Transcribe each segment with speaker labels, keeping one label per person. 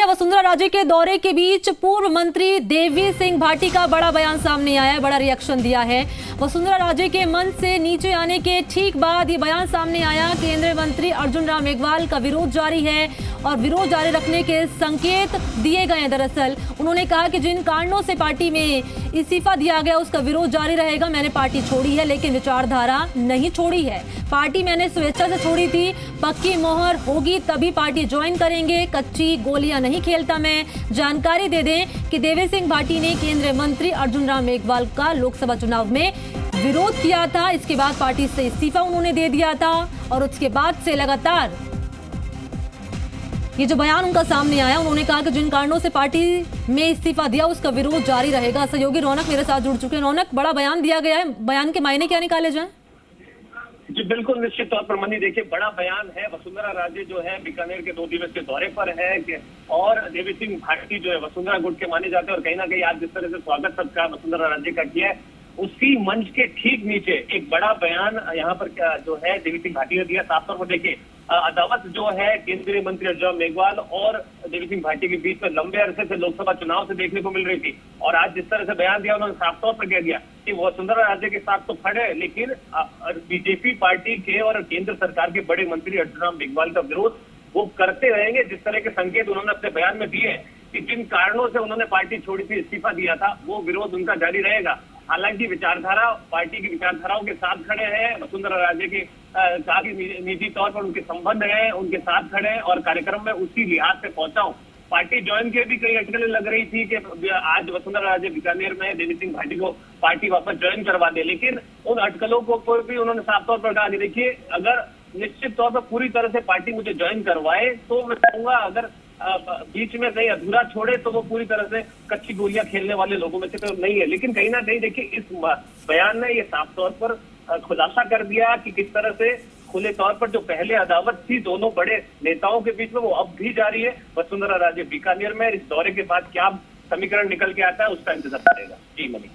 Speaker 1: है, वसुंधरा राजे के दौरे के बीच पूर्व मंत्री देवी सिंह भाटी का बड़ा बयान सामने आया है, बड़ा रिएक्शन दिया है। वसुंधरा राजे के मंच से नीचे आने के ठीक बाद ये बयान सामने आया। केंद्रीय मंत्री अर्जुन राम मेघवाल का विरोध जारी है और विरोध जारी रखने के संकेत दिए गए हैं। दरअसल उन्होंने कहा कि जिन कारणों से पार्टी में इस्तीफा दिया गया उसका विरोध जारी रहेगा। मैंने पार्टी छोड़ी है लेकिन विचारधारा नहीं छोड़ी है। पार्टी मैंने स्वेच्छा से छोड़ी थी, पक्की मोहर होगी तभी पार्टी ज्वाइन करेंगे, कच्ची गोलियां नहीं खेलता मैं। जानकारी दे दें कि देवी सिंह भाटी ने केंद्रीय मंत्री अर्जुन राम मेघवाल का लोकसभा चुनाव में विरोध किया था। इसके बाद पार्टी से इस्तीफा उन्होंने दे दिया था और उसके बाद से लगातार ये जो बयान उनका सामने आया, उन्होंने कहा कि जिन कारणों से पार्टी में इस्तीफा दिया उसका विरोध जारी रहेगा। सहयोगी रौनक मेरे साथ जुड़ चुके हैं। रौनक, बड़ा बयान दिया गया है, बयान के मायने क्या निकाले जाएं?
Speaker 2: जी बिल्कुल, निश्चित तौर पर मनी, देखिए बड़ा बयान है। वसुंधरा राजे जो है बीकानेर के 2 दिवसीय दौरे पर है और देवी सिंह भाटी जो है वसुंधरा गुट के माने जाते हैं और कहीं ना कहीं आज जिस तरह से स्वागत सबका वसुंधरा राजे का किया है, उसी मंच के ठीक नीचे एक बड़ा बयान यहाँ पर जो है देवी सिंह भाटी ने दिया। साफ तौर पर देखिए अदावत जो है केंद्रीय मंत्री अर्जुन मेघवाल और देवी सिंह भाटी के बीच में लंबे अरसे से लोकसभा चुनाव से देखने को मिल रही थी और आज जिस तरह से बयान दिया उन्होंने साफ तौर पर कह दिया कि वसुंधरा राजे के साथ तो खड़े, लेकिन बीजेपी पार्टी के और केंद्र सरकार के बड़े मंत्री अर्जुन राम मेघवाल का विरोध वो करते रहेंगे। जिस तरह के संकेत उन्होंने अपने बयान में दिए कि जिन कारणों से उन्होंने पार्टी छोड़ी थी, इस्तीफा दिया था, वो विरोध उनका जारी रहेगा। हालांकि विचारधारा पार्टी की विचारधाराओं के साथ खड़े हैं। वसुंधरा राजे के कहा कि निजी तौर पर उनके संबंध हैं, उनके साथ खड़े हैं और कार्यक्रम में उसी लिहाज से पहुंचा हूं। पार्टी ज्वाइन के भी कई अटकलें लग रही थी कि आज वसुंधरा राजे बीकानेर में देवी सिंह भाटी को पार्टी वापस ज्वाइन करवा दे, लेकिन उन अटकलों को भी उन्होंने साफ तौर पर कहा कि देखिए अगर निश्चित तौर पर पूरी तरह से पार्टी मुझे ज्वाइन करवाए तो मैं कहूंगा, अगर बीच में कहीं अधूरा छोड़े तो वो पूरी तरह से कच्ची गोलियां खेलने वाले लोगों में से तो नहीं है। लेकिन कहीं ना कहीं देखिए इस बयान ने ये साफ तौर पर खुलासा कर दिया कि किस तरह से खुले तौर पर जो पहले अदावत थी दोनों बड़े नेताओं के बीच में वो अब भी जारी है। वसुंधरा राजे बीकानेर में इस दौरे के बाद क्या समीकरण निकल के आता है उसका इंतजार करेगा। जी मनी,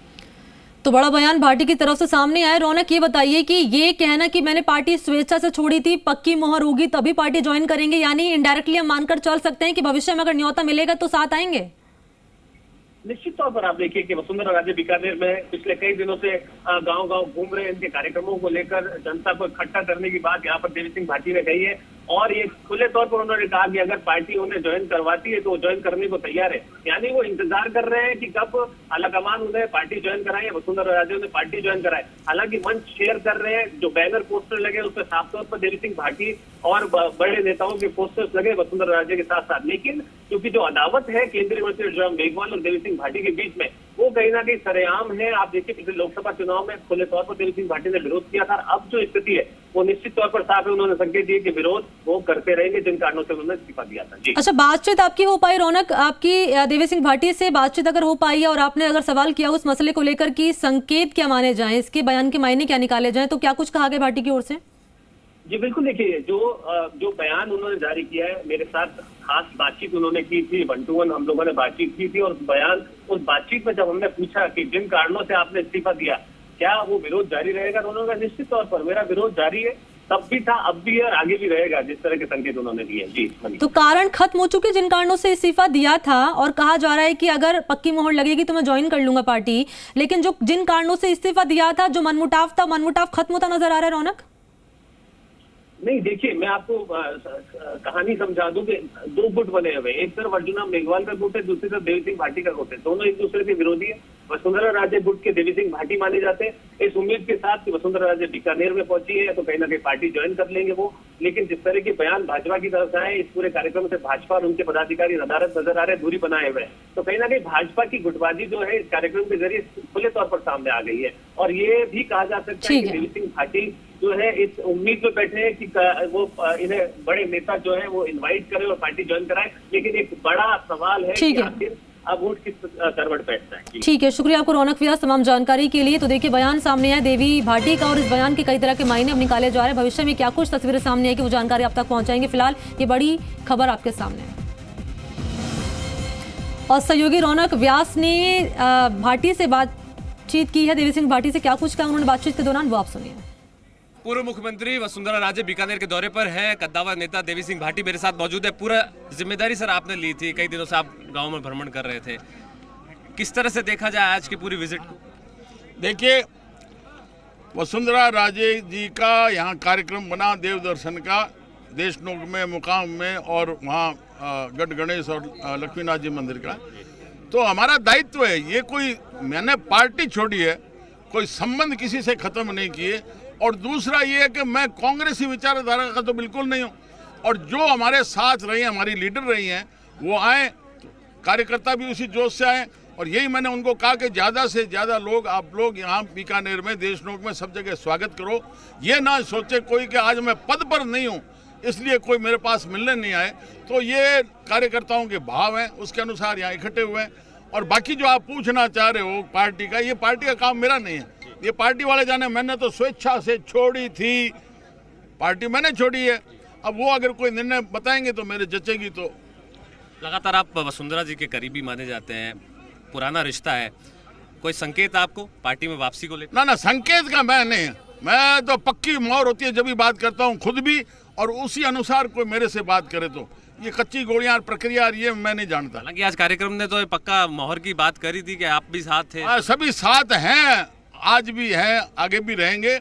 Speaker 1: तो बड़ा बयान भाटी की तरफ से सामने आया। रौनक, ये बताइए कि ये कहना कि मैंने पार्टी स्वेच्छा से छोड़ी थी, पक्की मोहर होगी तभी पार्टी ज्वाइन करेंगे, यानी इनडायरेक्टली हम मानकर चल सकते हैं कि भविष्य में अगर न्योता मिलेगा तो साथ आएंगे?
Speaker 2: निश्चित तौर पर आप देखिए कि वसुंधरा राजे बीकानेर में पिछले कई दिनों से गांव-गांव घूम रहे हैं। इनके कार्यक्रमों को लेकर जनता को इकट्ठा करने की बात यहाँ पर देवी सिंह भाटी ने कही है और ये खुले तौर पर उन्होंने कहा कि अगर पार्टी उन्हें ज्वाइन करवाती है तो वो ज्वाइन करने को तैयार है। यानी वो इंतजार कर रहे हैं कि कब आलाकमान उन्हें पार्टी ज्वाइन कराए, वसुंधरा राजे उन्हें पार्टी ज्वाइन कराए। हालांकि मंच शेयर कर रहे हैं, जो बैनर पोस्टर लगे उसमें साफ तौर पर देवी सिंह भाटी और बड़े नेताओं के पोस्टर्स लगे वसुंधरा राजे के साथ साथ। लेकिन क्योंकि जो अदावत है केंद्रीय मंत्री अर्जुन मेघवाल और देवी सिंह भाटी के बीच में वो कहीं ना कहीं सरेआम है। आप देखिए पिछले लोकसभा चुनाव में खुले तौर पर देवी सिंह भाटी ने विरोध किया था। अब जो स्थिति है वो निश्चित तौर पर साफ है। उन्होंने संकेत दिए कि विरोध वो करते रहेंगे जिन कारणों से उन्होंने इस्तीफा दिया था। जी
Speaker 1: अच्छा, बातचीत आपकी हो पाई रौनक, आपकी देवी सिंह भाटी से बातचीत अगर हो पाई है और आपने अगर सवाल किया उस मसले को लेकर कि संकेत क्या माने जाएं, इसके बयान के मायने क्या निकाले जाएं, तो क्या कुछ कहा गया भाटी की ओर से?
Speaker 2: जी बिल्कुल, देखिए जो बयान उन्होंने जारी किया है, मेरे साथ खास बातचीत उन्होंने की थी, 1 to 1 हम लोगों ने बातचीत की थी और उस बातचीत में जब हमने पूछा कि जिन कारणों से आपने इस्तीफा दिया क्या वो विरोध जारी रहेगा, तो उन्होंने कहा निश्चित तौर पर मेरा विरोध जारी है, तब भी था, अब भी है और आगे भी रहेगा, जिस तरह के संकेत उन्होंने दिए। जी
Speaker 1: तो कारण खत्म हो चुके जिन कारणों से इस्तीफा दिया था और कहा जा रहा है कि अगर पक्की मोहर लगेगी तो मैं ज्वाइन कर लूंगा पार्टी, लेकिन जो जिन कारणों से इस्तीफा दिया था, जो मनमुटाव था, मनमुटाव खत्म होता नजर आ रहा है रौनक?
Speaker 2: नहीं, देखिए मैं आपको कहानी समझा दूं कि 2 गुट बने हुए, एक तरफ अर्जुन राम मेघवाल का गुट है, दूसरी तरफ देवी सिंह भाटी का गुट है। दोनों एक दूसरे के विरोधी है। वसुंधरा राजे गुट के देवी सिंह भाटी माने जाते हैं इस उम्मीद के साथ कि वसुंधरा राजे बीकानेर में पहुंची है तो कहीं ना कहीं पार्टी ज्वाइन कर लेंगे वो। लेकिन जिस तरह के बयान भाजपा की तरफ से आए, इस पूरे कार्यक्रम से भाजपा और उनके पदाधिकारी नदारद नजर आ रहे, दूरी बनाए हुए हैं, तो कहीं ना कहीं भाजपा की गुटबाजी जो है इस कार्यक्रम के जरिए खुले तौर पर सामने आ गई है। और ये भी कहा जा सकता है कि देवी सिंह भाटी जो है इस उम्मीद में बैठे हैं कि वो इन्हें बड़े नेता जो है वो इनवाइट करें और पार्टी ज्वाइन कराएं। लेकिन एक बड़ा सवाल है कि आखिर अब वोट किस करवट बैठता है।
Speaker 1: ठीक है, शुक्रिया आपको रौनक व्यास तमाम जानकारी के लिए। तो देखिए बयान सामने आया देवी भाटी का और इस बयान के कई तरह के मायने अब निकाले जा रहे हैं। भविष्य में क्या कुछ तस्वीरें सामने आएगी वो जानकारी आप तक पहुंचाएंगे। फिलहाल ये बड़ी खबर आपके सामने है और सहयोगी रौनक व्यास ने भाटी से बातचीत की है। देवी सिंह भाटी से क्या कुछ कहा उन्होंने बातचीत के दौरान, वो आप सुनिए।
Speaker 3: पूर्व मुख्यमंत्री वसुंधरा राजे बीकानेर के दौरे पर है। कद्दावर नेता देवी सिंह भाटी मेरे साथ मौजूद है। पूरा जिम्मेदारी सर आपने ली थी, कई दिनों से आप गांव में भ्रमण कर रहे थे, किस तरह से देखा जाए आज की पूरी विजिट को?
Speaker 4: देखिए, वसुंधरा राजे जी का यहाँ कार्यक्रम बना देव दर्शन का देशनोक में, मुकाम में और वहाँ गढ़ गणेश और लक्ष्मीनाथ जी मंदिर का, तो हमारा दायित्व है। ये कोई मैंने पार्टी छोड़ी है, कोई संबंध किसी से खत्म नहीं किए। और दूसरा ये है कि मैं कांग्रेसी विचारधारा का तो बिल्कुल नहीं हूँ। और जो हमारे साथ रही हैं, हमारी लीडर रही हैं, वो आए, कार्यकर्ता भी उसी जोश से आए। और यही मैंने उनको कहा कि ज़्यादा से ज़्यादा लोग, आप लोग यहाँ बीकानेर में, देशनोक में, सब जगह स्वागत करो। ये ना सोचे कोई कि आज मैं पद पर नहीं हूँ इसलिए कोई मेरे पास मिलने नहीं आए। तो ये कार्यकर्ताओं के भाव हैं, उसके अनुसार यहाँ इकट्ठे हुए हैं। और बाकी जो आप पूछना चाह रहे हो पार्टी का, ये पार्टी का काम मेरा नहीं है, ये पार्टी वाले जाने। मैंने तो स्वेच्छा से छोड़ी थी, पार्टी मैंने छोड़ी है। अब वो अगर कोई निर्णय बताएंगे तो मेरे जचेगी। तो
Speaker 3: लगातार आप वसुंधरा जी के करीबी माने जाते हैं, पुराना रिश्ता है, कोई संकेत आपको पार्टी में वापसी को लेकर?
Speaker 4: ना, संकेत का मैं नहीं, मैं तो पक्की मोहर होती है जब भी बात करता हूँ खुद भी, और उसी अनुसार कोई मेरे से बात करे। तो ये कच्ची गोलियां प्रक्रिया ये मैं नहीं जानता।
Speaker 3: हालांकि आज कार्यक्रम ने तो पक्का मोहर की बात करी थी कि आप भी साथ थे।
Speaker 4: सभी साथ हैं, आज भी हैं, आगे भी रहेंगे।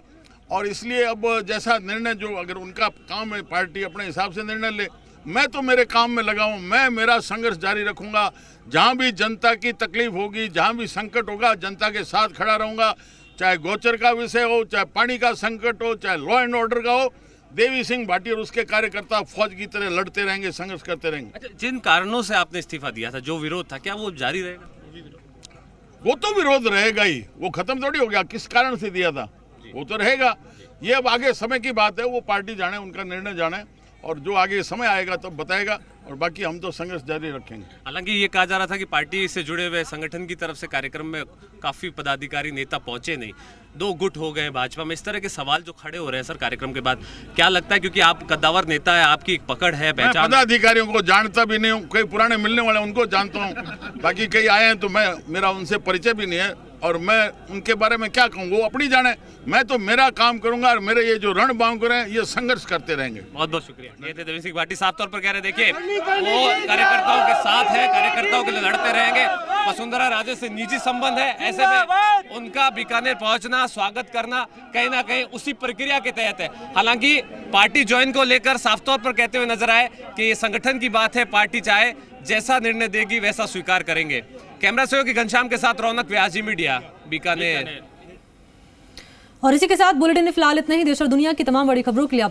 Speaker 4: और इसलिए अब जैसा निर्णय, जो अगर उनका काम है, पार्टी अपने हिसाब से निर्णय ले। मैं तो मेरे काम में लगा हूँ, मैं मेरा संघर्ष जारी रखूंगा। जहाँ भी जनता की तकलीफ होगी, जहाँ भी संकट होगा, जनता के साथ खड़ा रहूंगा। चाहे गोचर का विषय हो, चाहे पानी का संकट हो, चाहे लॉ एंड ऑर्डर का हो, देवी सिंह भाटी और उसके कार्यकर्ता फौज की तरह लड़ते रहेंगे, संघर्ष करते रहेंगे।
Speaker 3: अच्छा, जिन कारणों से आपने इस्तीफा दिया था, जो विरोध था, क्या वो जारी रहेगा?
Speaker 4: वो तो विरोध रहेगा ही, वो खत्म थोड़ी हो गया। किस कारण से दिया था वो तो रहेगा। ये अब आगे समय की बात है, वो पार्टी जाने, उनका निर्णय जाने, और जो आगे समय आएगा तब बताएगा। और बाकी हम तो संघर्ष जारी रखेंगे।
Speaker 3: हालांकि ये कहा जा रहा था कि पार्टी से जुड़े हुए संगठन की तरफ से कार्यक्रम में काफी पदाधिकारी, नेता पहुंचे नहीं, 2 गुट हो गए भाजपा में। इस तरह के सवाल जो खड़े हो रहे हैं सर कार्यक्रम के बाद, क्या लगता है? क्योंकि आप कद्दावर नेता है, आपकी एक पकड़ है, पहचान।
Speaker 4: पदाधिकारियों को जानता भी नहीं हूँ, कई पुराने मिलने वाले उनको जानता हूँ, बाकी कई आए हैं तो मेरा उनसे परिचय भी नहीं है। और मैं उनके बारे में क्या कहूँ, वो अपनी जाने। मैं तो मेरा काम करूंगा, और मेरे ये जो रण बांकुर हैं, ये संघर्ष करते रहेंगे।
Speaker 3: बहुत बहुत शुक्रिया। ये थे देवी सिंह भाटी, साफ तौर पर कह रहे, देखिए वो कार्यकर्ताओं के साथ है, कार्यकर्ताओं के लिए लड़ते रहेंगे। वसुंधरा राजे से निजी संबंध है, ऐसे में उनका बीकानेर पहुंचना, स्वागत करना कहीं ना कहीं उसी प्रक्रिया के तहत है। हालांकि पार्टी ज्वाइन को लेकर साफ तौर पर कहते हुए नजर आए कि ये संगठन की बात है, पार्टी चाहे जैसा निर्णय देगी वैसा स्वीकार करेंगे। कैमरा सहयोगी घनश्याम के साथ रौनक व्यास, जी मीडिया, बीकानेर।
Speaker 1: और इसी के साथ बुलेटिन में फिलहाल इतना ही। देश और दुनिया की तमाम बड़ी खबरों के लिए